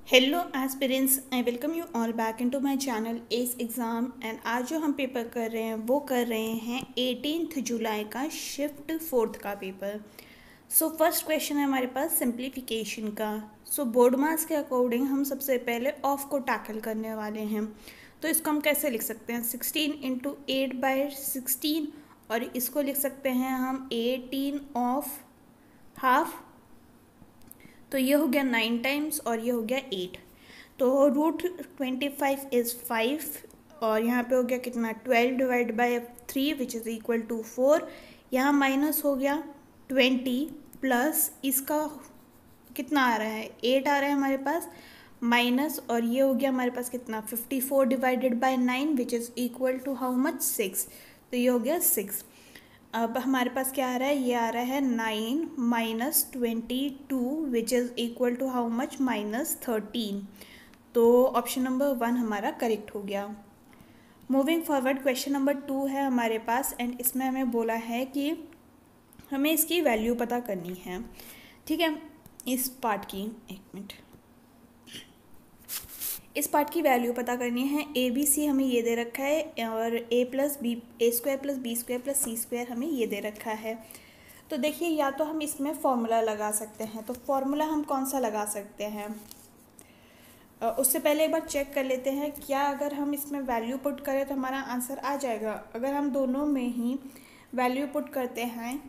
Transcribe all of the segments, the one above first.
Hello aspirants, I welcome you all back into my channel S exam. And आज जो हम paper कर रहे हैं वो कर रहे हैं 18 जुलाई का शिफ्ट 4th का पेपर। सो फर्स्ट क्वेश्चन है हमारे पास सिंप्लीफिकेशन का। सो बोर्ड मास के अकॉर्डिंग हम सबसे पहले ऑफ को टैकल करने वाले हैं। तो इसको हम कैसे लिख सकते हैं, 16 इंटू 8/16, और इसको लिख सकते हैं हम 18 ऑफ हाफ। तो ये हो गया 9 टाइम्स और ये हो गया 8। तो √25 इज़ 5, और यहाँ पे हो गया कितना 12/3 विच इज़ इक्वल टू 4। यहाँ माइनस हो गया 20 प्लस इसका कितना आ रहा है 8 आ रहा है हमारे पास माइनस, और ये हो गया हमारे पास कितना 54/9 which is equal to how much 6। तो ये हो गया 6। अब हमारे पास क्या आ रहा है, ये आ रहा है 9 minus 22 which is equal to how much -13। तो ऑप्शन नंबर 1 हमारा करेक्ट हो गया। मूविंग फॉरवर्ड, क्वेश्चन नंबर 2 है हमारे पास, एंड इसमें हमें बोला है कि हमें इसकी वैल्यू पता करनी है। ठीक है, इस पार्ट की एक मिनट, इस पार्ट की वैल्यू पता करनी है। ए बी सी हमें ये दे रखा है, और A square plus B square plus C square हमें ये दे रखा है। तो देखिए, या तो हम इसमें फॉर्मूला लगा सकते हैं। तो फॉर्मूला हम कौन सा लगा सकते हैं, उससे पहले एक बार चेक कर लेते हैं क्या अगर हम इसमें वैल्यू पुट करें तो हमारा आंसर आ जाएगा। अगर हम दोनों में ही वैल्यू पुट करते हैं,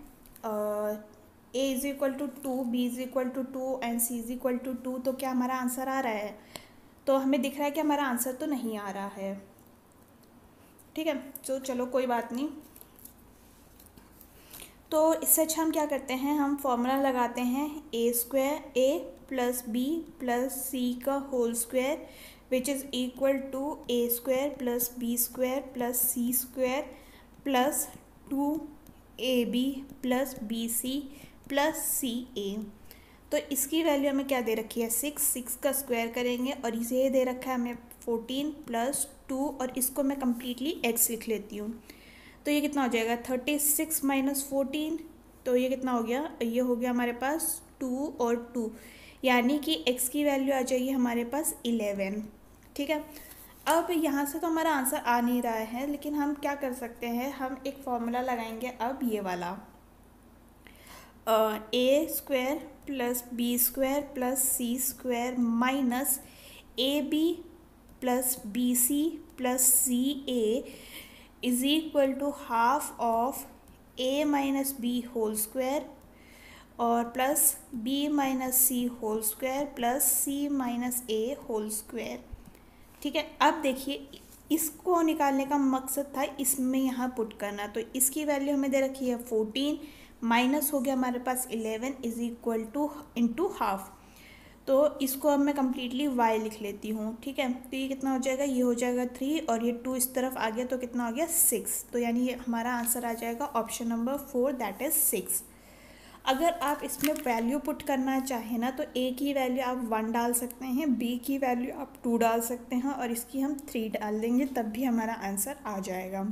A is equal to 2, B is equal to 2 and C is equal to 2, तो क्या हमारा आंसर आ रहा है? तो हमें दिख रहा है कि हमारा आंसर तो नहीं आ रहा है। ठीक है, तो चलो कोई बात नहीं। तो इससे अच्छा हम क्या करते हैं, हम फॉर्मूला लगाते हैं A square A plus B plus C का whole square which is equal to A square plus B square plus C square plus 2ab plus B C plus C A. तो इसकी वैल्यू हमें क्या दे रखी है, 6 का स्क्वायर करेंगे, और इसे दे रखा है हमें 14 प्लस 2, और इसको मैं कम्प्लीटली x लिख लेती हूँ। तो ये कितना हो जाएगा 36 माइनस 14, तो ये कितना हो गया, ये हो गया हमारे पास 2 और 2, यानी कि x की वैल्यू आ जाएगी हमारे पास 11। ठीक है, अब यहाँ से तो हमारा आंसर आ नहीं रहा है, लेकिन हम क्या कर सकते हैं, हम एक फॉर्मूला लगाएंगे अब ये वाला, A square plus B square plus C square minus A B plus B C plus C A is equal to half of A minus B whole square और plus B minus C whole square plus C minus A whole square. ठीक है, अब देखिए इसको निकालने का मकसद था इसमें यहाँ पुट करना। तो इसकी वैल्यू हमें दे रखी है 14 माइनस हो गया हमारे पास 11 is equal two into half. तो इसको अब मैं कम्प्लीटली y लिख लेती हूँ। ठीक है, तो ये कितना हो जाएगा, ये हो जाएगा 3, और ये 2 इस तरफ आ गया तो कितना हो गया 6। तो यानी ये हमारा आंसर आ जाएगा ऑप्शन नंबर 4 दैट इज़ 6। अगर आप इसमें वैल्यू पुट करना चाहें ना, तो a की वैल्यू आप 1 डाल सकते हैं, b की वैल्यू आप 2 डाल सकते हैं, और इसकी हम 3 डाल देंगे, तब भी हमारा आंसर आ जाएगा।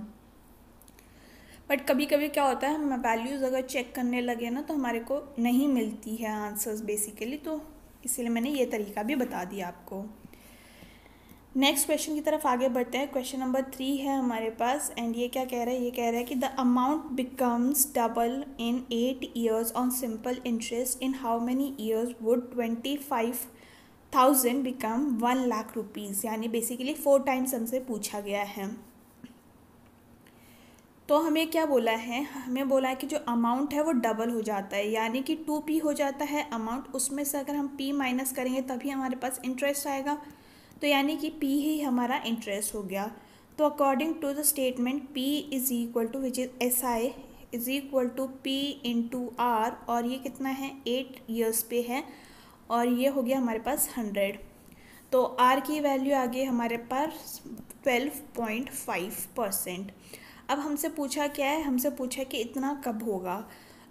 बट कभी कभी क्या होता है, हम वैल्यूज़ अगर चेक करने लगे ना तो हमारे को नहीं मिलती है आंसर्स बेसिकली, तो इसीलिए मैंने ये तरीका भी बता दिया आपको। नेक्स्ट क्वेश्चन की तरफ आगे बढ़ते हैं। क्वेश्चन नंबर 3 है हमारे पास, एंड ये क्या कह रहा है, ये कह रहा है कि the amount becomes double in 8 years on simple interest, in how many years would 25,000 become 1 lakh rupees. यानी बेसिकली 4 टाइम्स हमसे पूछा गया है। तो हमें क्या बोला है, हमें बोला है कि जो अमाउंट है वो डबल हो जाता है, यानी कि 2p हो जाता है अमाउंट, उसमें से अगर हम p माइनस करेंगे तभी हमारे पास इंटरेस्ट आएगा, तो यानी कि p ही हमारा इंटरेस्ट हो गया। तो according to the statement p is equal to which is SI is equal to p into r, और ये कितना है 8 ईयर्स पे है, और ये हो गया हमारे पास 100। तो r की वैल्यू आ गई हमारे पास 12.5%। अब हमसे पूछा क्या है, हमसे पूछा कि इतना कब होगा।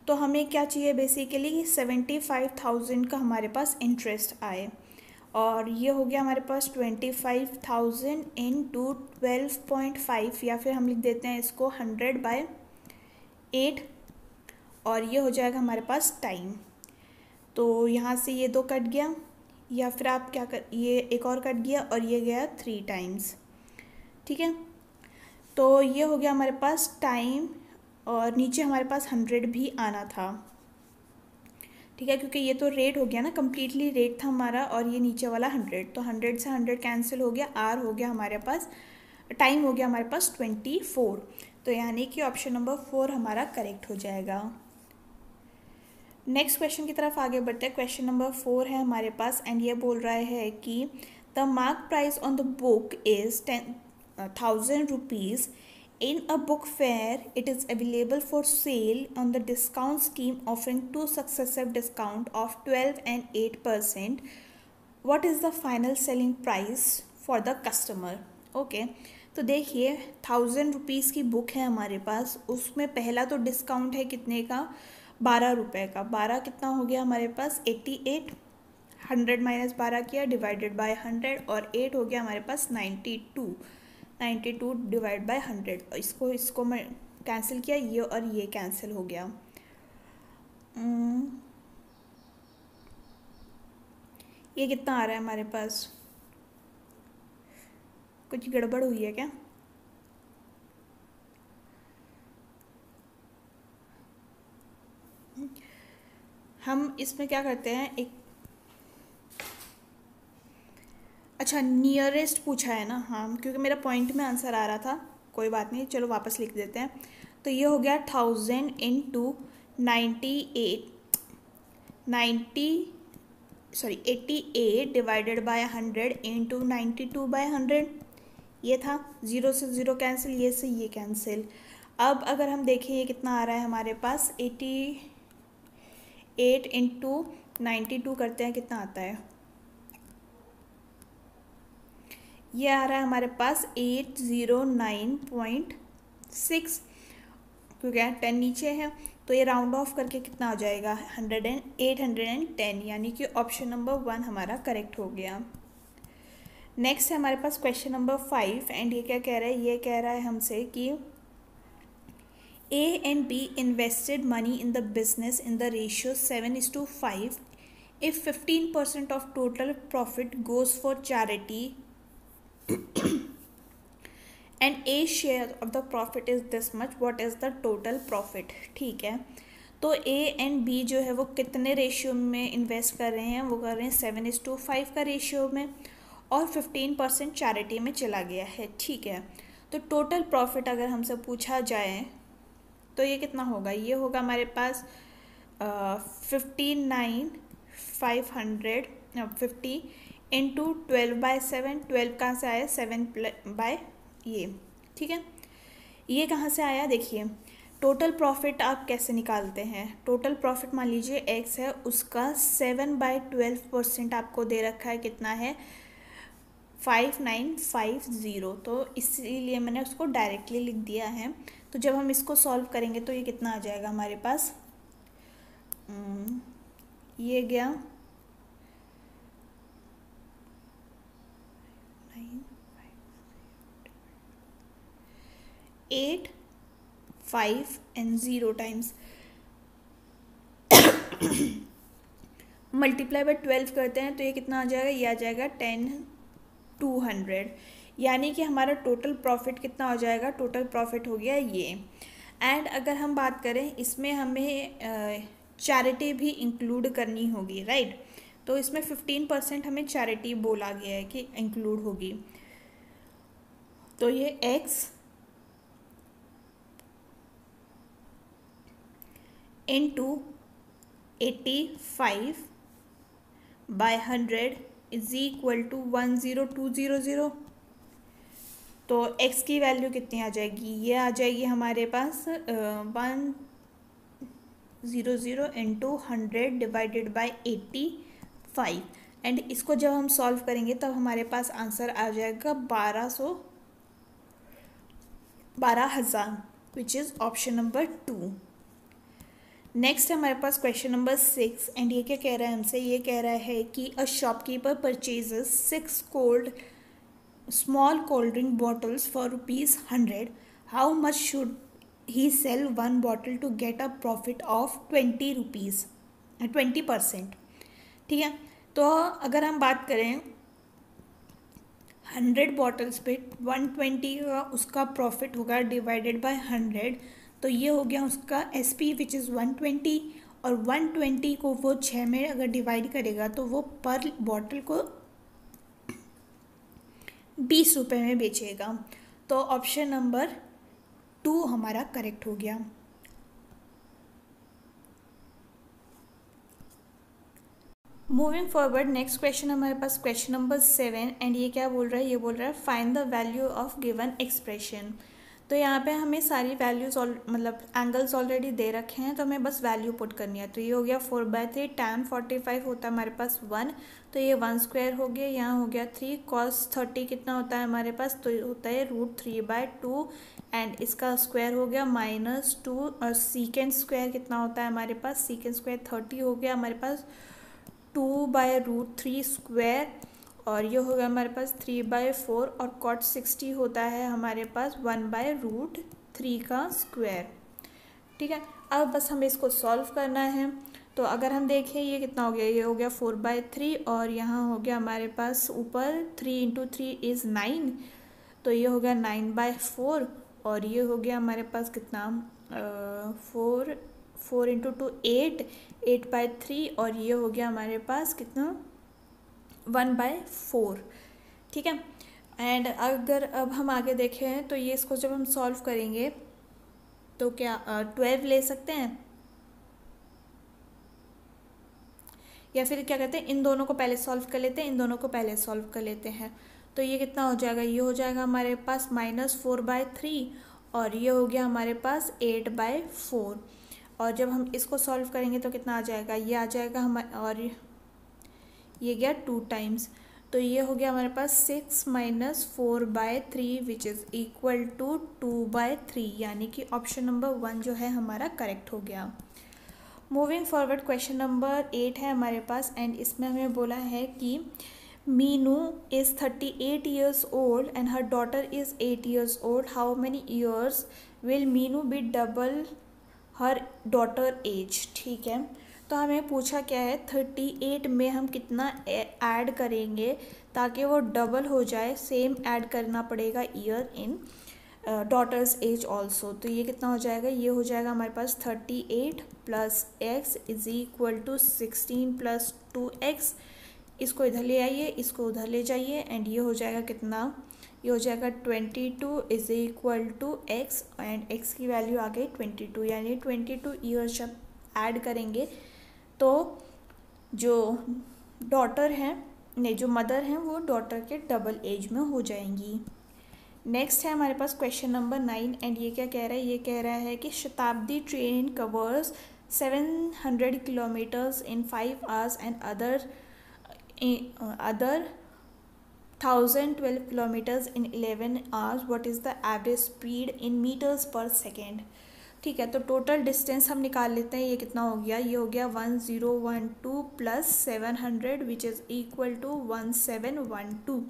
तो हमें क्या चाहिए बेसिकली 75,000 का हमारे पास इंटरेस्ट आए, और ये हो गया हमारे पास 25,000 इंटू 12.5, या फिर हम लिख देते हैं इसको 100/8, और ये हो जाएगा हमारे पास टाइम। तो यहाँ से ये 2 कट गया, या फिर आप क्या कर, ये एक और कट गया और ये गया 3 टाइम्स, ठीक है। तो ये हो गया हमारे पास टाइम, और नीचे हमारे पास 100 भी आना था, ठीक है, क्योंकि ये तो रेट हो गया ना, कम्प्लीटली रेट था हमारा, और ये नीचे वाला 100, तो 100 से 100 कैंसिल हो गया, आर हो गया हमारे पास, टाइम हो गया हमारे पास 24। तो यानी कि ऑप्शन नंबर 4 हमारा करेक्ट हो जाएगा। नेक्स्ट क्वेश्चन की तरफ आगे बढ़ते हैं। क्वेश्चन नंबर 4 है हमारे पास, एंड ये बोल रहा है कि the mark price on the book is 10,000 rupees in a book fair. It is available for sale on the discount scheme offering two successive discount of 12 and 8%. What is the final selling price for the customer? Okay, तो देखिए 1000 rupees की book है हमारे पास, उसमें पहला तो discount है कितने का, 12 रुपये का। 12 कितना हो गया हमारे पास 88, 100 माइनस 12 किया डिवाइडेड बाय 100, और 8 हो गया हमारे पास 92, 92 डिवाइड बाय 100। इसको मैं कैंसिल किया, ये और ये कैंसिल हो गया। ये कितना आ रहा है हमारे पास, कुछ गड़बड़ हुई है क्या? हम इसमें क्या करते हैं, एक अच्छा नियरेस्ट पूछा है ना, हाँ, क्योंकि मेरा पॉइंट में आंसर आ रहा था, कोई बात नहीं, चलो वापस लिख देते हैं। तो ये हो गया 1000 into 88 divided by 100 into 92 by 100, ये था, 0 से 0 कैंसिल, ये से ये कैंसिल। अब अगर हम देखें ये कितना आ रहा है हमारे पास, 88 इंटू 92 करते हैं, कितना आता है, ये आ रहा है हमारे पास 809.6, क्योंकि 10 नीचे है, तो ये राउंड ऑफ करके कितना आ जाएगा 810, यानी कि ऑप्शन नंबर 1 हमारा करेक्ट हो गया। नेक्स्ट है हमारे पास क्वेश्चन नंबर 5, एंड ये क्या कह रहा है, ये कह रहा है हमसे कि A and B invested money in the business in the ratio 7:5. If 15% of total profit goes for charity and A share of the profit is this much, what is the total profit? ठीक है, तो A and B जो है वो कितने ratio में invest कर रहे हैं, वो कर रहे हैं 7:5 का रेशियो में, और 15% चैरिटी में चला गया है, ठीक है। तो टोटल प्रॉफिट अगर हमसे पूछा जाए तो ये कितना होगा, ये होगा हमारे पास 59,550 इंटू 12/7, 12 कहाँ से आया 7 ये, ठीक है। ये कहाँ से आया, देखिए टोटल प्रॉफिट आप कैसे निकालते हैं, टोटल प्रॉफिट मान लीजिए x है, उसका 7/12% आपको दे रखा है, कितना है 5950, तो इसीलिए मैंने उसको डायरेक्टली लिख दिया है। तो जब हम इसको सॉल्व करेंगे तो ये कितना आ जाएगा हमारे पास, ये गया 8, 5 and 0 टाइम्स मल्टीप्लाई बाय 12 करते हैं तो ये कितना आ जाएगा, ये आ जाएगा 10,200, यानी कि हमारा टोटल प्रॉफिट कितना हो जाएगा, टोटल प्रॉफिट हो गया ये। एंड अगर हम बात करें इसमें हमें चैरिटी भी इंक्लूड करनी होगी, राइट, तो इसमें 15% हमें चैरिटी बोला गया है कि इंक्लूड होगी, तो ये x into 85/100 is equal to 10200, तो x की वैल्यू कितनी आ जाएगी, ये आ जाएगी हमारे पास 100 इंटू 100 डिवाइडेड बाई 85, एंड इसको जब हम सॉल्व करेंगे तब हमारे पास आंसर आ जाएगा 12,000, which is option number 2। Next है हमारे पास क्वेश्चन नंबर 6, एंड ये क्या कह रहा है हमसे, ये कह रहा है कि a shopkeeper purchases 6 small cold drink bottles for ₹100. How much should he sell one bottle to get a profit of ₹20, 20%, ठीक है। तो अगर हम बात करें 100 बॉटल्स पे 120 का उसका प्रॉफिट होगा डिवाइडेड बाय 100, तो ये हो गया उसका SP विच इज़ 120, और 120 को वो 6 में अगर डिवाइड करेगा तो वो पर बॉटल को 20 रुपये में बेचेगा। तो ऑप्शन नंबर 2 हमारा करेक्ट हो गया। मूविंग फॉरवर्ड, नेक्स्ट क्वेश्चन हमारे पास क्वेश्चन नंबर 7, एंड ये क्या बोल रहा है, ये बोल रहा है find the value of given expression. तो यहाँ पे हमें सारी वैल्यूज़ मतलब एंगल्स ऑलरेडी दे रखे हैं, तो हमें बस वैल्यू पुट करनी है। तो ये हो गया 4/3, tan 45 होता है हमारे पास 1, तो ये 1 स्क्वायर हो गया, यहाँ हो गया 3, cos 30 कितना होता है हमारे पास, तो होता है √3/2, एंड इसका स्क्वायर हो गया -2, और सीकेंड स्क्वायर कितना होता है हमारे पास, सीकेंड स्क्वायर 30 हो गया हमारे पास 2/√3 स्क्वायर, और ये हो गया हमारे पास 3/4, और cot 60 होता है हमारे पास 1/√3 का स्क्वायर। ठीक है, अब बस हमें इसको सॉल्व करना है। तो अगर हम देखें ये कितना हो गया, ये हो गया 4/3, और यहाँ हो गया हमारे पास ऊपर 3 × 3 इज़ 9, तो ये हो गया 9/4, और ये हो गया हमारे पास कितना 4 × 2 8, 8/3, और ये हो गया हमारे पास कितना 1/4। ठीक है, एंड अगर अब हम आगे देखें तो ये इसको जब हम सॉल्व करेंगे तो क्या 12 ले सकते हैं, या फिर क्या कहते हैं इन दोनों को पहले सॉल्व कर लेते हैं, इन दोनों को पहले सॉल्व कर लेते हैं। तो ये कितना हो जाएगा, ये हो जाएगा हमारे पास -4/3, और ये हो गया हमारे पास 8/4, और जब हम इसको सॉल्व करेंगे तो कितना आ जाएगा, ये आ जाएगा हमारे, और ये गया 2 टाइम्स, तो ये हो गया हमारे पास 6 - 4/3 विच इज़ इक्वल टू 2/3, यानी कि ऑप्शन नंबर 1 जो है हमारा करेक्ट हो गया। मूविंग फॉरवर्ड, क्वेश्चन नंबर 8 है हमारे पास, एंड इसमें हमें बोला है कि Meenu is 38 years old and her daughter is 8 years old, how many years will Meenu be double her daughter age. ठीक है, तो हमें पूछा क्या है 38 में हम कितना ऐड करेंगे ताकि वो डबल हो जाए, सेम ऐड करना पड़ेगा year in daughter's age also. तो ये कितना हो जाएगा, ये हो जाएगा हमारे पास 38 + x is equal to 16 + 2x, इसको इधर ले आइए, इसको उधर ले जाइए, एंड ये हो जाएगा कितना, ये हो जाएगा 22 is equal to x, and x की वैल्यू आ गई 22, यानी 22 ईयर्स जब ऐड करेंगे तो जो डॉटर हैं नहीं जो मदर हैं वो डॉटर के डबल एज में हो जाएंगी। नेक्स्ट है हमारे पास क्वेश्चन नंबर 9, एंड ये क्या कह रहा है, ये कह रहा है कि शताब्दी train covers 700 kilometres in 5 hours and other 1012 kilometers in 11 hours. What is the average speed in meters per second? ठीक है, तो टोटल डिस्टेंस हम निकाल लेते हैं, ये कितना हो गया, ये हो गया 1012 + 700 विच इज़ इक्वल टू 1712।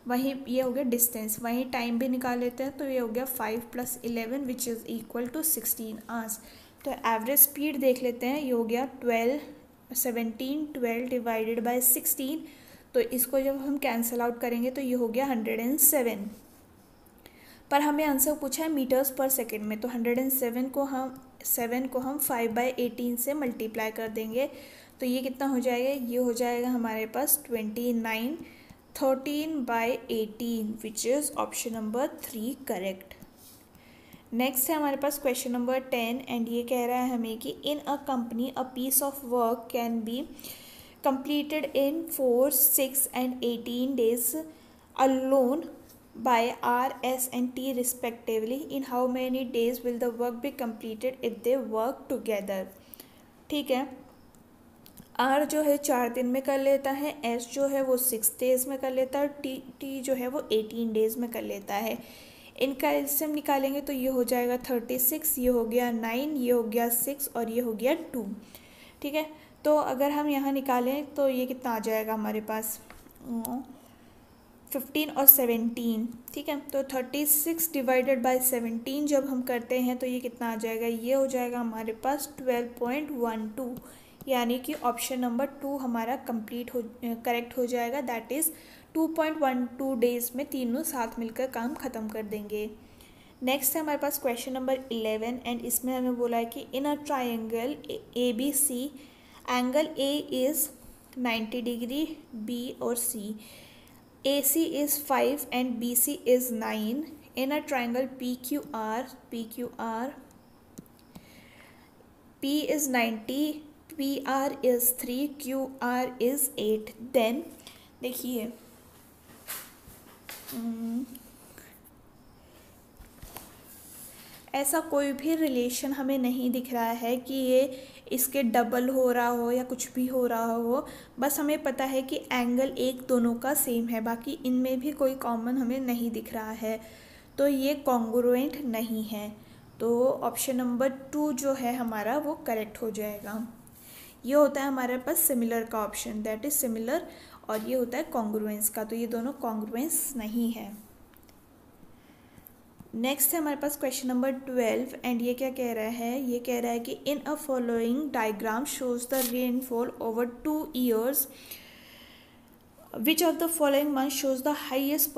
वहीं ये हो गया डिस्टेंस, वहीं टाइम भी निकाल लेते हैं, तो ये हो गया 5 + 11 which is equal to 16 hours। तो एवरेज स्पीड देख लेते हैं, ये हो गया 12 डिवाइडेड बाय 16, तो इसको जब हम कैंसिल आउट करेंगे तो ये हो गया 107, पर हमें आंसर पूछा है मीटर्स पर सेकेंड में, तो 107 को हम 5/18 से मल्टीप्लाई कर देंगे, तो ये कितना हो जाएगा, ये हो जाएगा हमारे पास 29, 13/18 which is option number 3 correct. Next है हमारे पास क्वेश्चन नंबर 10, एंड ये कह रहा है हमें कि in a company a piece of work can be completed in 4, 6 and 18 days alone by R, S and T respectively. In how many days will the work be completed if they work together? ठीक है, R जो है 4 दिन में कर लेता है, S जो है वो 6 days में कर लेता है, T जो है वो 18 days में कर लेता है। इनका एलसीएम निकालेंगे तो ये हो जाएगा 36, ये हो गया 9, ये हो गया 6 और ये हो गया 2। ठीक है, तो अगर हम यहाँ निकालें तो ये कितना आ जाएगा हमारे पास 15 और 17। ठीक है, तो 36 डिवाइडेड बाय 17 जब हम करते हैं तो ये कितना आ जाएगा, ये हो जाएगा हमारे पास 12.12, यानी कि ऑप्शन नंबर 2 हमारा करेक्ट हो जाएगा। दैट इज़ 2.12 डेज में तीनों साथ मिलकर काम ख़त्म कर देंगे। नेक्स्ट है हमारे पास क्वेश्चन नंबर 11 एंड इसमें हमें बोला है कि in a triangle ABC angle A is 90 degree, B और C, AC is 5 and BC is 9 in a triangle PQR P is 90, PR is 3, QR is 8। Then देखिए ऐसा कोई भी रिलेशन हमें नहीं दिख रहा है कि ये इसके डबल हो रहा हो या कुछ भी हो रहा हो। बस हमें पता है कि एंगल एक दोनों का सेम है, बाकी इनमें भी कोई कॉमन हमें नहीं दिख रहा है, तो ये कॉन्ग्रुएंट नहीं है। तो ऑप्शन नंबर 2 जो है हमारा वो करेक्ट हो जाएगा। ये होता है हमारे पास सिमिलर का ऑप्शन, दैट इज़ सिमिलर, और ये होता है कॉन्ग्रुएंस का, तो ये दोनों कॉन्ग्रुएंस नहीं है। नेक्स्ट है हमारे पास क्वेश्चन नंबर 12 एंड ये क्या कह रहा है, ये कह रहा है कि in a following diagram shows the rainfall over 2 years, which of the following month shows the highest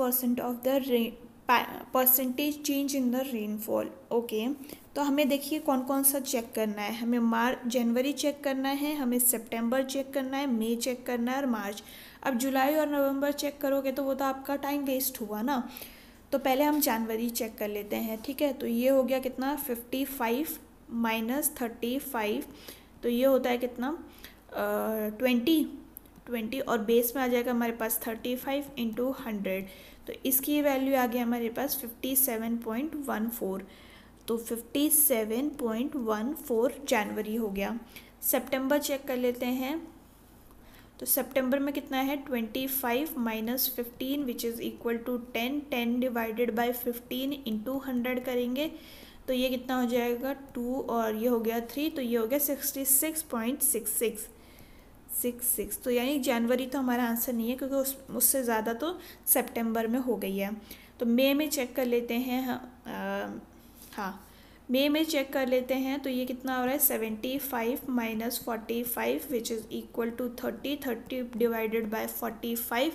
percentage change in the rainfall. Okay, तो हमें देखिए कौन कौन सा चेक करना है। हमें जनवरी चेक करना है, हमें सितंबर चेक करना है, मई चेक करना है और मार्च। अब जुलाई और नवंबर चेक करोगे तो वो तो आपका टाइम वेस्ट हुआ ना, तो पहले हम जनवरी चेक कर लेते हैं। ठीक है, तो ये हो गया कितना 55 माइनस 35, तो ये होता है कितना 20 और बेस में आ जाएगा हमारे पास 35 इंटू 100, तो इसकी वैल्यू आ गई हमारे पास 57.14, तो 57.14 जनवरी हो गया। सितंबर चेक कर लेते हैं, तो सितंबर में कितना है 25 minus 15 which is equal to 10 divided by 15 into 100 करेंगे तो ये कितना हो जाएगा 2 और ये हो गया 3, तो ये हो गया 66.66। तो यानी जनवरी तो हमारा आंसर नहीं है क्योंकि उससे ज़्यादा तो सितंबर में हो गई है। तो मई में चेक कर लेते हैं, हाँ मई में चेक कर लेते हैं, तो ये कितना हो रहा है 75 minus 45 which is equal to 30 divided by 45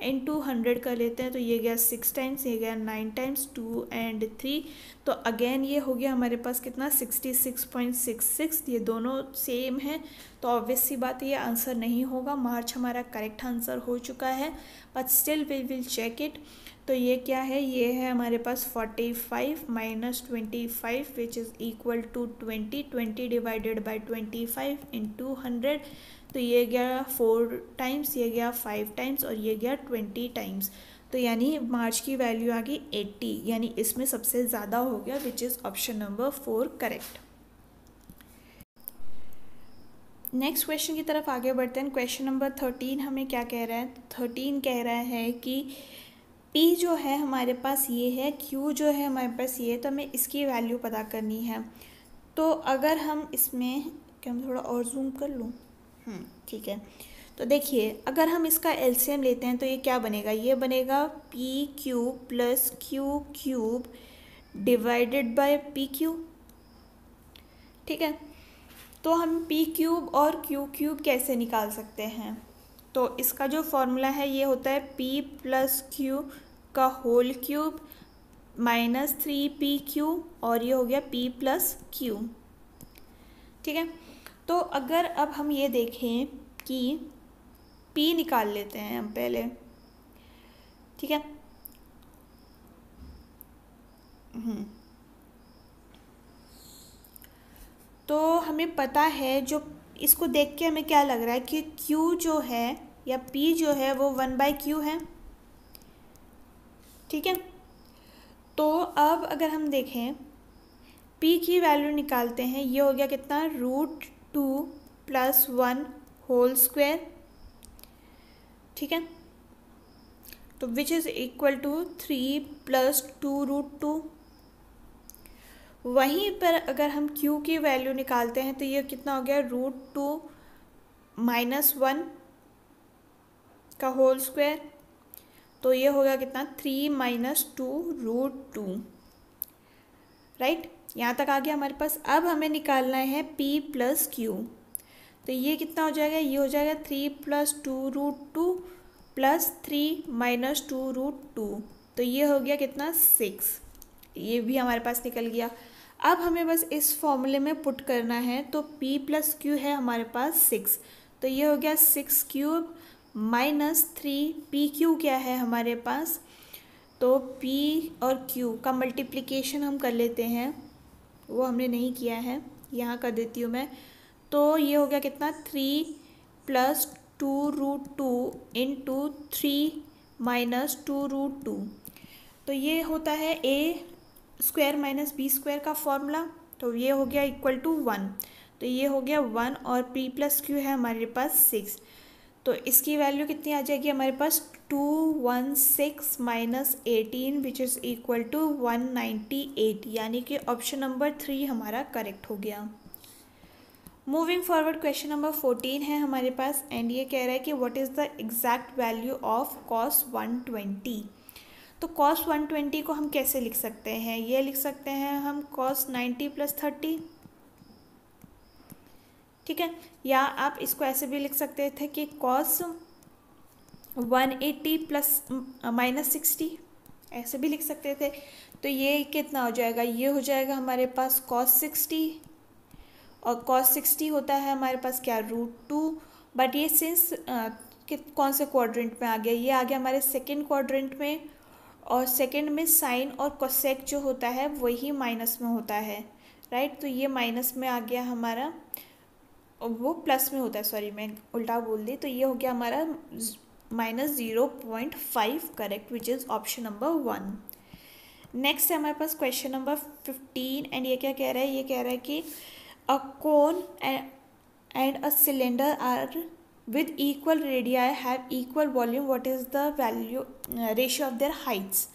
into 100 कर लेते हैं, तो ये गया 6 टाइम्स, ये गया 9 टाइम्स, 2 एंड 3, तो अगेन ये हो गया हमारे पास कितना 66.66। ये दोनों सेम है, तो ऑब्वियस सी बात है ये आंसर नहीं होगा। मार्च हमारा करेक्ट आंसर हो चुका है, but still we will check it. तो ये क्या है, ये है हमारे पास 45 minus 25 which is equal to 20 divided by 25 into 100, तो ये गया 4 टाइम्स, ये गया 5 टाइम्स और ये गया 20 टाइम्स, तो यानी मार्च की वैल्यू आ गई 80, यानी इसमें सबसे ज़्यादा हो गया which is option number 4 correct. Next question की तरफ आगे बढ़ते हैं। क्वेश्चन नंबर 13 हमें क्या कह रहा है, 13 कह रहा है कि P जो है हमारे पास ये है, Q जो है हमारे पास ये है, तो हमें इसकी वैल्यू पता करनी है। तो अगर हम इसमें क्या मैं थोड़ा और जूम कर लूँ, ठीक है, तो देखिए अगर हम इसका एलसीएम लेते हैं तो ये क्या बनेगा, ये बनेगा P cube plus Q cube divided by P Q. ठीक है, तो हम पी क्यूब और क्यू क्यूब कैसे निकाल सकते हैं, तो इसका जो फॉर्मूला है ये होता है पी प्लस क्यू का होल क्यूब माइनस 3PQ और ये हो गया P प्लस क्यू। ठीक है, तो अगर अब हम ये देखें कि P निकाल लेते हैं हम पहले। ठीक है, तो हमें पता है, जो इसको देख के हमें क्या लग रहा है कि Q जो है या P जो है वो 1/Q है। ठीक है, तो अब अगर हम देखें P की वैल्यू निकालते हैं, ये हो गया कितना √2 + 1 होल स्क्वायर। ठीक है, तो विच इज़ इक्वल टू 3 + 2√2। वहीं पर अगर हम Q की वैल्यू निकालते हैं तो ये कितना हो गया √2 - 1 का होल स्क्वायर, तो ये हो गया कितना 3 - 2√2। राइट, यहाँ तक आ गया हमारे पास। अब हमें निकालना है P प्लस Q, तो ये कितना हो जाएगा, ये हो जाएगा 3 + 2√2 + 3 - 2√2, तो ये हो गया कितना 6, ये भी हमारे पास निकल गया। अब हमें बस इस फॉर्मूले में पुट करना है, तो p + q है हमारे पास 6, तो ये हो गया 6³ - 3 pq क्या है हमारे पास, तो p और q का मल्टीप्लिकेशन हम कर लेते हैं, वो हमने नहीं किया है, यहाँ कर देती हूँ मैं। तो ये हो गया कितना 3 + 2√2 × 3 - 2√2, तो ये होता है a² - b² का फॉर्मूला, तो ये हो गया = 1, तो ये हो गया 1 और p + q है हमारे पास 6, तो इसकी वैल्यू कितनी आ जाएगी हमारे पास 216 - 18 विच इज़ = 198, यानी कि ऑप्शन नंबर 3 हमारा करेक्ट हो गया। मूविंग फॉरवर्ड, क्वेश्चन नंबर 14 है हमारे पास, एंड ये कह रहा है कि what is the exact value of cos 120। तो cos 120 को हम कैसे लिख सकते हैं, ये लिख सकते हैं हम cos 90 + 30, ठीक है, या आप इसको ऐसे भी लिख सकते थे कि cos 180 + -60, ऐसे भी लिख सकते थे। तो ये कितना हो जाएगा, ये हो जाएगा हमारे पास cos 60, और cos 60 होता है हमारे पास क्या √2, बट ये सिंस कौन से क्वाड्रेंट में आ गया, ये आ गया हमारे सेकेंड क्वाड्रेंट में, और सेकेंड में साइन और कोसेक जो होता है वही माइनस में होता है, राइट, तो ये माइनस में आ गया हमारा, वो प्लस में होता है, सॉरी मैं उल्टा बोल दी, तो ये हो गया हमारा -0.5 correct, which is option number 1। Next है हमारे पास क्वेश्चन नंबर 15, एंड ये क्या कह रहा है, ये कह रहा है कि a cone and a cylinder are with equal radii have equal volume, what is the value ratio of their heights,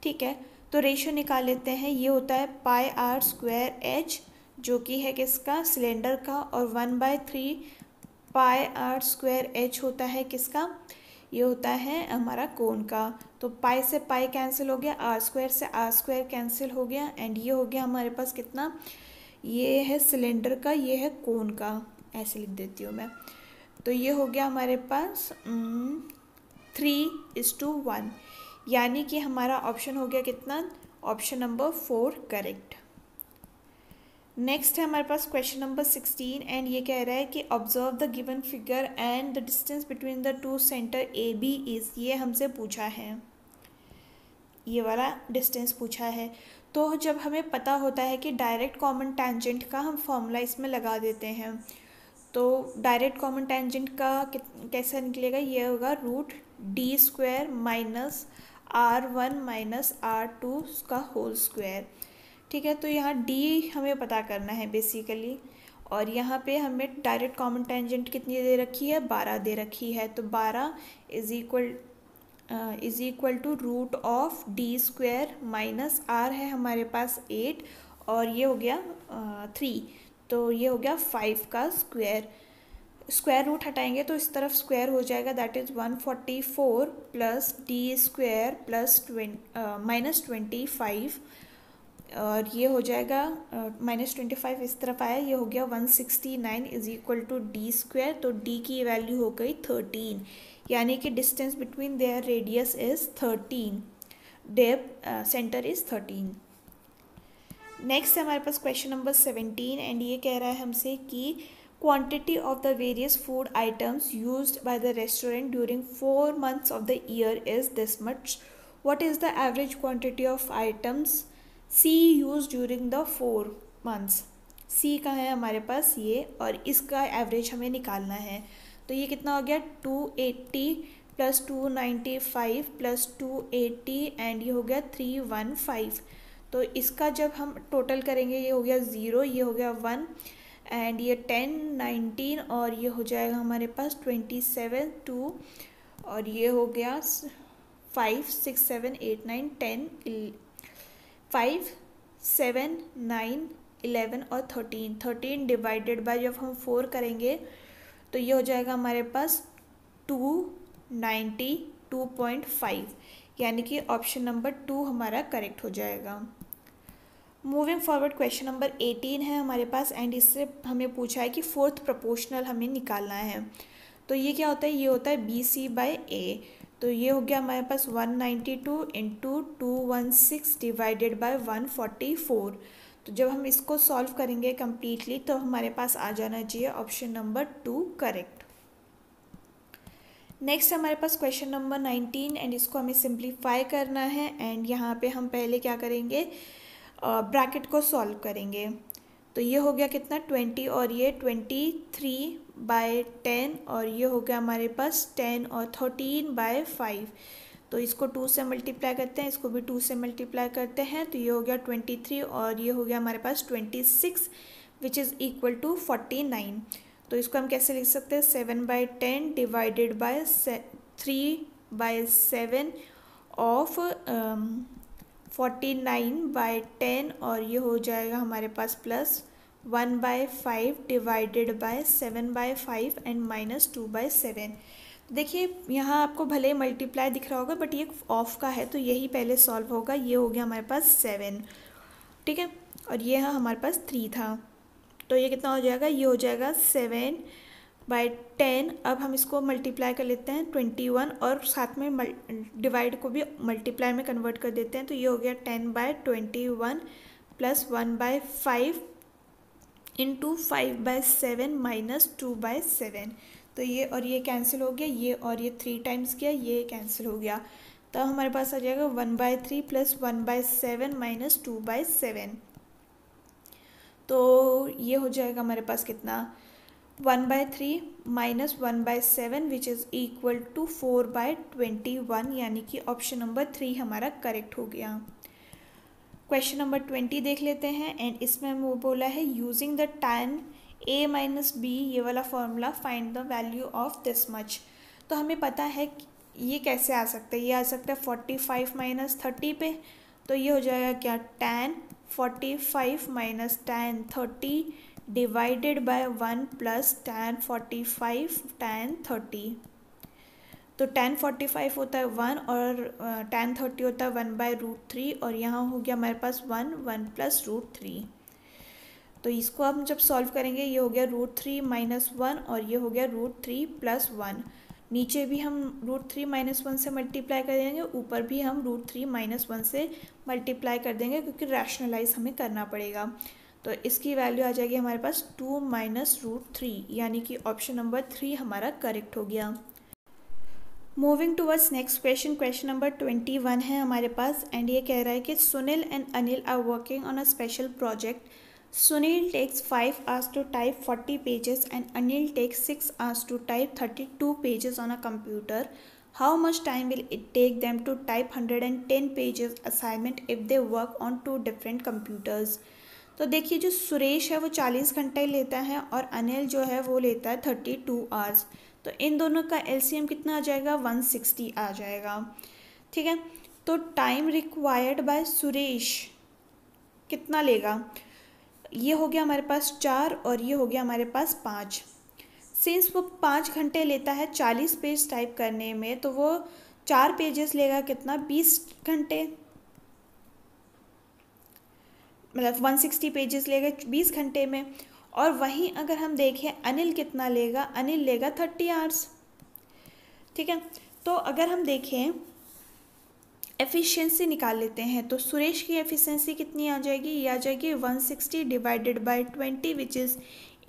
ठीक है, तो रेशियो निकाल लेते हैं। ये होता है πr² जो कि है किसका, सिलेंडर का, और 1/3 πr² होता है किसका, ये होता है हमारा कोन का। तो पाई से पाई कैंसिल हो गया, r² से r² कैंसिल हो गया, एंड ये हो गया हमारे पास कितना, ये है सिलेंडर का, ये है कोन का, ऐसे लिख देती हूँ मैं। तो ये हो गया हमारे पास 3:1, यानी कि हमारा ऑप्शन हो गया कितना, ऑप्शन नंबर 4 करेक्ट। नेक्स्ट है हमारे पास क्वेश्चन नंबर 16, एंड ये कह रहा है कि observe the given figure and the distance between the two centre A B is, ये हमसे पूछा है, ये वाला डिस्टेंस पूछा है। तो जब हमें पता होता है कि डायरेक्ट कॉमन टेंजेंट का हम फॉर्मूला इसमें लगा देते हैं, तो डायरेक्ट कॉमन टेंजेंट का कैसा निकलेगा, ये होगा √d² - r1 - r2 का होल स्क्वायर, ठीक है। तो यहाँ d हमें पता करना है बेसिकली, और यहाँ पे हमें डायरेक्ट कॉमन टेंजेंट कितनी दे रखी है, 12 दे रखी है, तो 12 is equal to √d² - r है हमारे पास 8, और ये हो गया 3, तो ये हो गया 5 का स्क्वायर रूट हटाएंगे तो इस तरफ स्क्वायर हो जाएगा, दैट इज़ 144 + d² + -25, और ये हो जाएगा -25 इस तरफ आया, ये हो गया 169 इज इक्वल टू d², तो d की वैल्यू हो गई 13, यानी कि distance between their radius is 13, their centre is 13। Next है हमारे पास क्वेश्चन नंबर 17, एंड ये कह रहा है हमसे कि quantity of the various food items used by the restaurant during 4 months of the year is this much, what is the average quantity of items C use during the 4 months। C का है हमारे पास ये, और इसका average हमें निकालना है। तो ये कितना हो गया 280 + 295 + 280, एंड ये हो गया 315। तो इसका जब हम टोटल करेंगे, ये हो गया 0, ये हो गया 1, एंड ये 10 19, और ये हो जाएगा हमारे पास 27 2, और ये हो गया 5 6 7 8 9 10 5 7 9 11 और 13 डिवाइडेड बाय जब हम 4 करेंगे तो ये हो जाएगा हमारे पास 292.5, यानी कि ऑप्शन नंबर 2 हमारा करेक्ट हो जाएगा। मूविंग फॉरवर्ड, क्वेश्चन नंबर 18 है हमारे पास एंड इससे हमें पूछा है कि फोर्थ प्रोपोर्शनल हमें निकालना है। तो ये क्या होता है, ये होता है BC/A। तो ये हो गया हमारे पास 192 इंटू 216 डिवाइडेड बाय 144। तो जब हम इसको सॉल्व करेंगे कम्प्लीटली तो हमारे पास आ जाना चाहिए ऑप्शन नंबर 2 करेक्ट। नेक्स्ट हमारे पास क्वेश्चन नंबर 19 एंड इसको हमें सिंप्लीफाई करना है एंड यहाँ पे हम पहले क्या करेंगे, ब्रैकेट को सॉल्व करेंगे। तो ये हो गया कितना 20 और ये 23/10 और ये हो गया हमारे पास 10 और 13/5। तो इसको 2 से मल्टीप्लाई करते हैं, इसको भी 2 से मल्टीप्लाई करते हैं। तो ये हो गया 23 और ये हो गया हमारे पास 26 विच इज़ इक्वल टू 49। तो इसको हम कैसे लिख सकते हैं, 7/10 डिवाइडेड बाय 3/7 ऑफ 49/10 और ये हो जाएगा हमारे पास plus 1/5 divided by 7/5 and minus 2/7। देखिए यहाँ आपको भले ही मल्टीप्लाई दिख रहा होगा बट ये ऑफ का है तो यही पहले सॉल्व होगा। ये हो गया हमारे पास 7, ठीक है, और ये हमारे पास 3 था। तो ये कितना हो जाएगा, ये हो जाएगा 7/10। अब हम इसको मल्टीप्लाई कर लेते हैं 21 और साथ में डिवाइड को भी मल्टीप्लाई में कन्वर्ट कर देते हैं। तो ये हो गया 10/21 प्लस 1/5 इंटू 5/7 माइनस 2/7। तो ये और ये कैंसिल हो गया, ये और ये 3 टाइम्स किया, ये कैंसिल हो गया। तब हमारे पास आ जाएगा 1/3 प्लस 1/7 माइनस 2/7। तो ये हो जाएगा हमारे पास कितना 1/3 minus 1/7 which is equal to 4/21, यानी कि ऑप्शन नंबर 3 हमारा करेक्ट हो गया। क्वेश्चन नंबर 20 देख लेते हैं एंड इसमें हमें वो बोला है using the tan A minus B, ये वाला formula, find the value of this much. तो हमें पता है ये कैसे आ सकता है, ये आ सकता है 45 माइनस 30 पे। तो ये हो जाएगा क्या, tan 45 minus tan 30 divided bye 1 plus tan 45 tan 30। तो tan 45 होता है 1 और tan 30 होता है 1/√3 और यहाँ हो गया हमारे पास 1 प्लस √3। तो इसको हम जब सॉल्व करेंगे ये हो गया √3 माइनस 1 और ये हो गया √3 प्लस 1। नीचे भी हम √3 माइनस 1 से मल्टीप्लाई कर देंगे, ऊपर भी हम √3 माइनस 1 से मल्टीप्लाई कर देंगे क्योंकि रैशनलाइज हमें करना पड़ेगा। तो इसकी वैल्यू आ जाएगी हमारे पास 2 माइनस √3, यानी कि ऑप्शन नंबर 3 हमारा करेक्ट हो गया। Moving towards next question, question number 21 है हमारे पास एंड ये कह रहा है कि Sunil and Anil are working on a special project. Sunil takes 5 hours to type 40 pages and Anil takes 6 hours to type 32 pages on a computer. How much time will it take them to type 110 pages assignment if they work on 2 different computers? तो देखिए जो सुरेश है वो 40 घंटे लेता है और अनिल जो है वो लेता है 32 आवर्स। तो इन दोनों का LCM कितना आ जाएगा, 160 आ जाएगा, ठीक है। तो टाइम रिक्वायर्ड बाय सुरेश कितना लेगा, ये हो गया हमारे पास 4 और ये हो गया हमारे पास 5। सिंस वो 5 घंटे लेता है 40 पेज टाइप करने में तो वो 4 पेजेस लेगा कितना, 20 घंटे, मतलब 160 पेजेस लेगा 20 घंटे में। और वहीं अगर हम देखें अनिल कितना लेगा, अनिल लेगा 30 आवर्स, ठीक है। तो अगर हम देखें एफिशिएंसी निकाल लेते हैं तो सुरेश की एफिशिएंसी कितनी आ जाएगी, ये आ जाएगी 160 divided bye 20 which is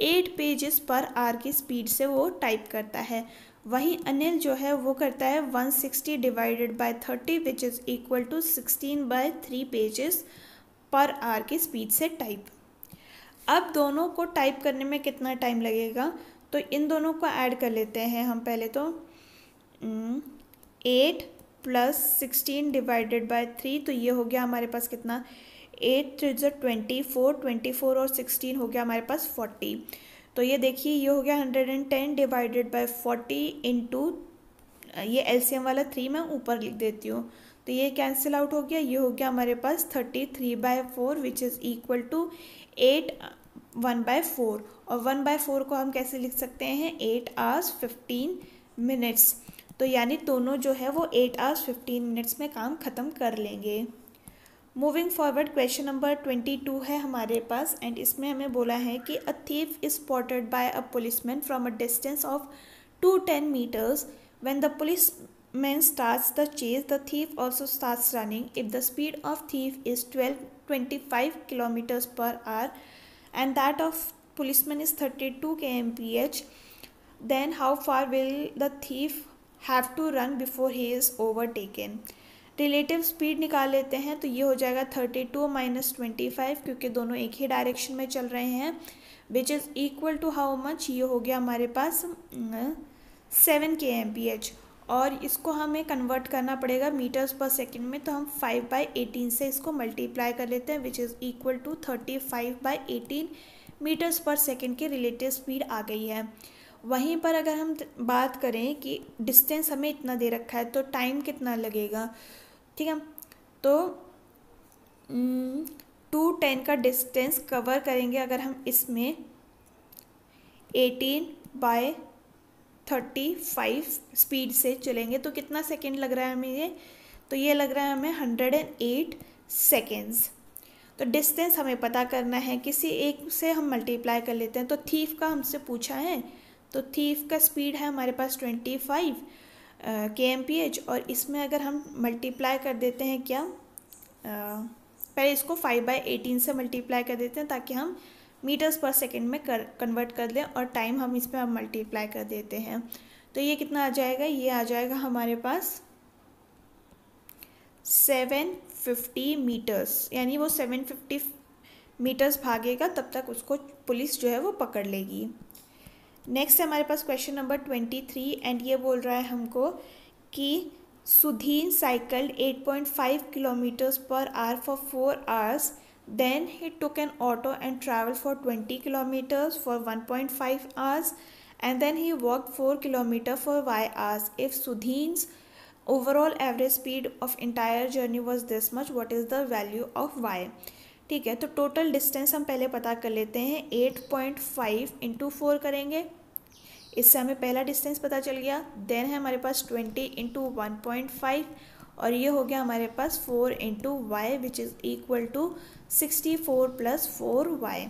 8 pages per hour की स्पीड से वो टाइप करता है। वहीं अनिल जो है वो करता है 160 divided by 30 which is equal to 16/3 pages per hour की स्पीड से टाइप। अब दोनों को टाइप करने में कितना टाइम लगेगा, तो इन दोनों को ऐड कर लेते हैं हम पहले। तो 8 प्लस 16 डिवाइडेड बाय 3, तो ये हो गया हमारे पास कितना, 8 इज 24 और 16 हो गया हमारे पास 40। तो ये देखिए ये हो गया 110 डिवाइडेड बाय 40 इंटू ये LCM वाला 3 मैं ऊपर लिख देती हूँ। तो ये कैंसिल आउट हो गया, ये हो गया हमारे पास 33/4 विच इज़ इक्वल टू 8 1/4 और 1/4 को हम कैसे लिख सकते हैं, 8 hours 15 minutes। तो यानी दोनों जो है वो 8 hours 15 minutes में काम ख़त्म कर लेंगे। मूविंग फॉरवर्ड क्वेश्चन नंबर 22 है हमारे पास एंड इसमें हमें बोला है कि a thief is spotted by a policeman from a distance of 210 meters. When the policeman starts the chase, the thief also starts running. If the speed of thief is 25 kilometers per hour and that of policeman is 32 kmph, then how far will the thief have to run before he is overtaken? Relative speed निकाल लेते हैं तो ये हो जाएगा 32 minus 25 क्योंकि दोनों एक ही डायरेक्शन में चल रहे हैं which is equal to how much, ये हो गया हमारे पास 7 kmph और इसको हमें कन्वर्ट करना पड़ेगा मीटर्स पर सेकंड में, तो हम 5/18 से इसको मल्टीप्लाई कर लेते हैं which is equal to 35/18 metres per second की रिलेटिव स्पीड आ गई है। वहीं पर अगर हम बात करें कि डिस्टेंस हमें इतना दे रखा है तो टाइम कितना लगेगा, ठीक है, तो 210 का डिस्टेंस कवर करेंगे अगर हम इसमें 18/35 स्पीड से चलेंगे तो कितना सेकंड लग रहा है हमें ये, तो ये लग रहा है हमें 108 सेकेंड्स। तो डिस्टेंस हमें पता करना है, किसी एक से हम मल्टीप्लाई कर लेते हैं। तो थीफ का हमसे पूछा है तो थीफ का स्पीड है हमारे पास 25 kmph और इसमें अगर हम मल्टीप्लाई कर देते हैं क्या, पहले इसको 5/18 से मल्टीप्लाई कर देते हैं ताकि हम मीटर्स पर सेकंड में कन्वर्ट कर लें और टाइम हम इसमें अब मल्टीप्लाई कर देते हैं। तो ये कितना आ जाएगा, ये आ जाएगा हमारे पास 750 मीटर्स, यानी वो 750 मीटर्स भागेगा तब तक उसको पुलिस जो है वो पकड़ लेगी। नेक्स्ट है हमारे पास क्वेश्चन नंबर 23 एंड ये बोल रहा है हमको कि Sudhin cycled 8.5 kilometers per hour for 4 hours. Then he took an auto and traveled for 20 kilometers for 1.5 hours. And then he walked 4 kilometers for y hours. If Sudhin's overall average speed of entire journey was this much, what is the value of y? ठीक है, तो total distance हम पहले पता कर लेते हैं। 8.5 into 4 करेंगे, इससे हमें पहला डिस्टेंस पता चल गया। देन है हमारे पास 20 इंटू 1.5 और ये हो गया हमारे पास 4 into y which is equal to 64 plus 4y।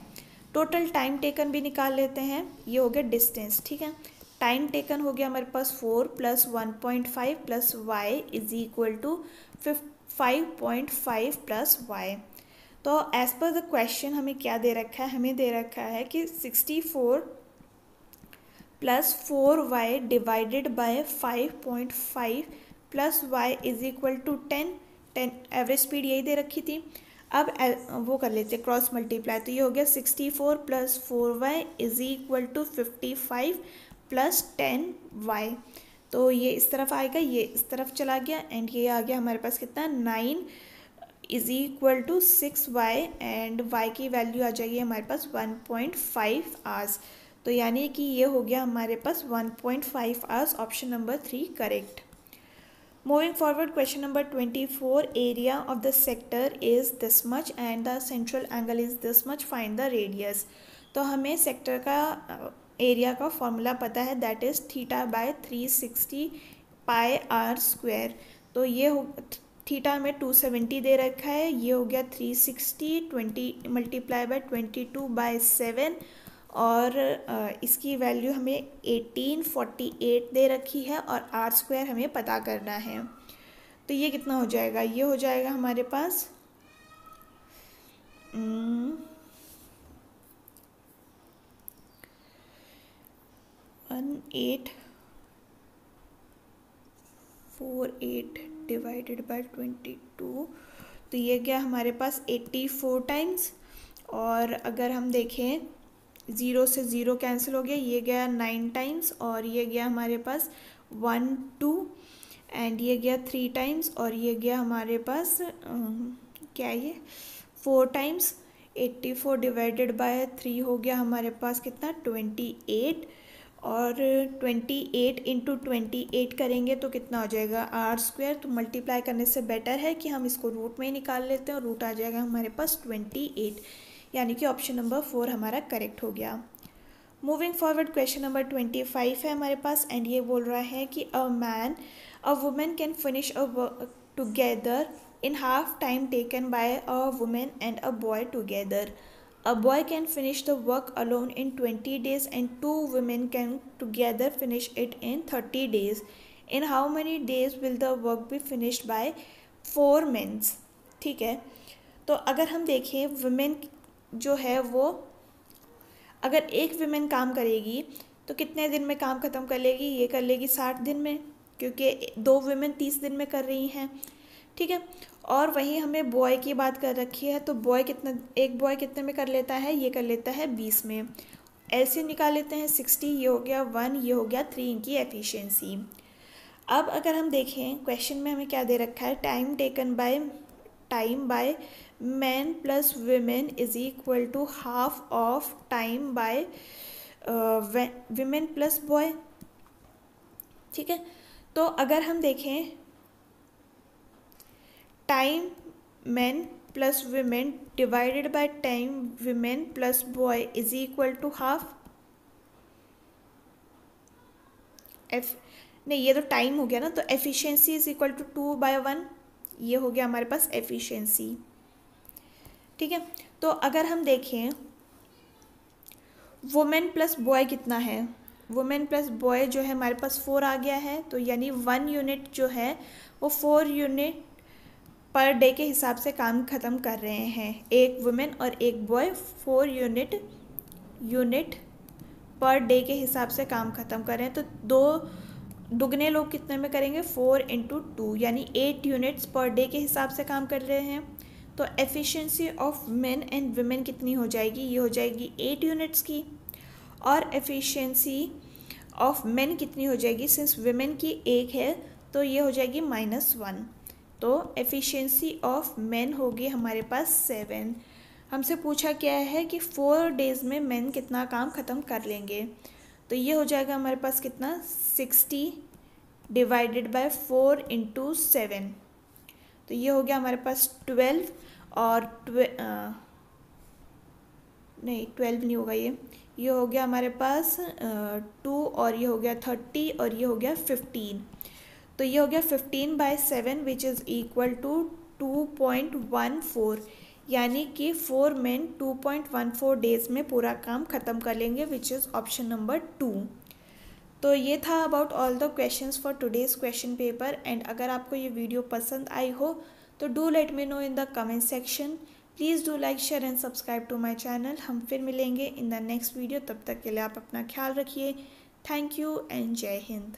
Total time taken भी निकाल लेते हैं, ये हो गया डिस्टेंस, ठीक है। टाइम टेकन हो गया हमारे पास 4 plus 1.5 plus y is equal to 5.5 plus y. तो एज पर द क्वेश्चन हमें क्या दे रखा है, हमें दे रखा है कि 64 plus 4y divided by 5.5 plus y is equal to 10 average speed यही दे रखी थी। अब वो कर लेते हैं क्रॉस मल्टीप्लाई, तो ये हो गया 64 plus 4y is equal to 55 plus 10y। तो ये इस तरफ आएगा, ये इस तरफ चला गया एंड ये आ गया हमारे पास कितना 9 is equal to 6y and y की वैल्यू आ जाएगी हमारे पास 1.5 आवर्स। तो यानी कि ये हो गया हमारे पास 1.5 hours, option number 3 correct. Moving forward question number 24, area of the sector is this much and the central angle is this much, find the radius. तो हमें सेक्टर का एरिया का फॉर्मूला पता है, दैट इज θ/360 πr²। तो ये हो theta में 270 दे रखा है, ये हो गया 360, 20 मल्टीप्लाई बाय 22/7 और इसकी वैल्यू हमें 1848 दे रखी है और r² हमें पता करना है। तो ये कितना हो जाएगा, ये हो जाएगा हमारे पास 1848 डिवाइडेड बाय 22, तो ये गया हमारे पास 84 टाइम्स। और अगर हम देखें 0 से 0 कैंसिल हो गया, ये गया 9 टाइम्स और ये गया हमारे पास 1 2 एंड ये गया 3 टाइम्स और ये गया हमारे पास क्या ये 4 टाइम्स। 84 डिवाइडेड बाय 3 हो गया हमारे पास कितना 28 और 28 इंटू 28 करेंगे तो कितना हो जाएगा r²। तो मल्टीप्लाई करने से बेटर है कि हम इसको रूट में ही निकाल लेते हैं और रूट आ जाएगा हमारे पास 28, यानी कि ऑप्शन नंबर 4 हमारा करेक्ट हो गया। मूविंग फॉरवर्ड क्वेश्चन नंबर 25 है हमारे पास एंड ये बोल रहा है कि a women can finish a work together in half time taken by a woman and a boy together. A boy can finish the work alone in 20 days and two women can together finish it in 30 days. In how many days will the work be finished by 4 men? ठीक है, तो अगर हम देखें women जो है वो, अगर एक वुमेन काम करेगी तो कितने दिन में काम ख़त्म कर लेगी? ये कर लेगी 60 दिन में, क्योंकि 2 वुमेन 30 दिन में कर रही हैं, ठीक है। और वहीं हमें बॉय की बात कर रखी है, तो एक बॉय कितने में कर लेता है? ये कर लेता है 20 में। एलसीएम निकाल लेते हैं, 60, ये हो गया 1, ये हो गया 3 इनकी एफिशिएंसी। अब अगर हम देखें क्वेश्चन में हमें क्या दे रखा है, time by man plus women is equal to half of time by women plus boy, ठीक है। तो अगर हम देखें time man plus women divided by time women plus boy is equal to half नहीं, ये तो टाइम हो गया ना, तो एफिशिएंसी इज इक्वल टू 2/1, ये हो गया हमारे पास एफिशिएंसी, ठीक है। तो अगर हम देखें वुमेन प्लस बॉय कितना है, वुमेन प्लस बॉय जो है हमारे पास 4 आ गया है, तो यानी 1 यूनिट जो है वो 4 यूनिट पर डे के हिसाब से काम ख़त्म कर रहे हैं। एक वुमेन और एक बॉय 4 यूनिट पर डे के हिसाब से काम ख़त्म कर रहे हैं, तो 2 दुगने लोग कितने में करेंगे? 4 × 2 यानी 8 यूनिट्स पर डे के हिसाब से काम कर रहे हैं। तो efficiency of main and women कितनी हो जाएगी? ये हो जाएगी 8 यूनिट्स की। और एफिशिएंसी ऑफ मेन कितनी हो जाएगी? सिंस वुमेन की 1 है तो ये हो जाएगी -1। तो एफिशिएंसी ऑफ मेन होगी हमारे पास 7। हमसे पूछा क्या है कि 4 डेज़ में मेन कितना काम ख़त्म कर लेंगे, तो ये हो जाएगा हमारे पास कितना? 60 डिवाइडेड बाय 4 × 7, तो ये हो गया हमारे पास 12 और 12 नहीं होगा, ये हो गया हमारे पास 2 और ये हो गया 30 और ये हो गया 15, तो ये हो गया 15/7 विच इज़ इक्वल टू 2.14, यानी कि 4 men 2.14 डेज़ में पूरा काम ख़त्म कर लेंगे, विच इज़ ऑप्शन नंबर 2। तो ये था about all the questions for today's question paper. And अगर आपको ये वीडियो पसंद आई हो तो do let me know in the comment section. Please do like, share and subscribe to my channel. हम फिर मिलेंगे इन द नेक्स्ट वीडियो, तब तक के लिए आप अपना ख्याल रखिए। थैंक यू एंड जय हिंद।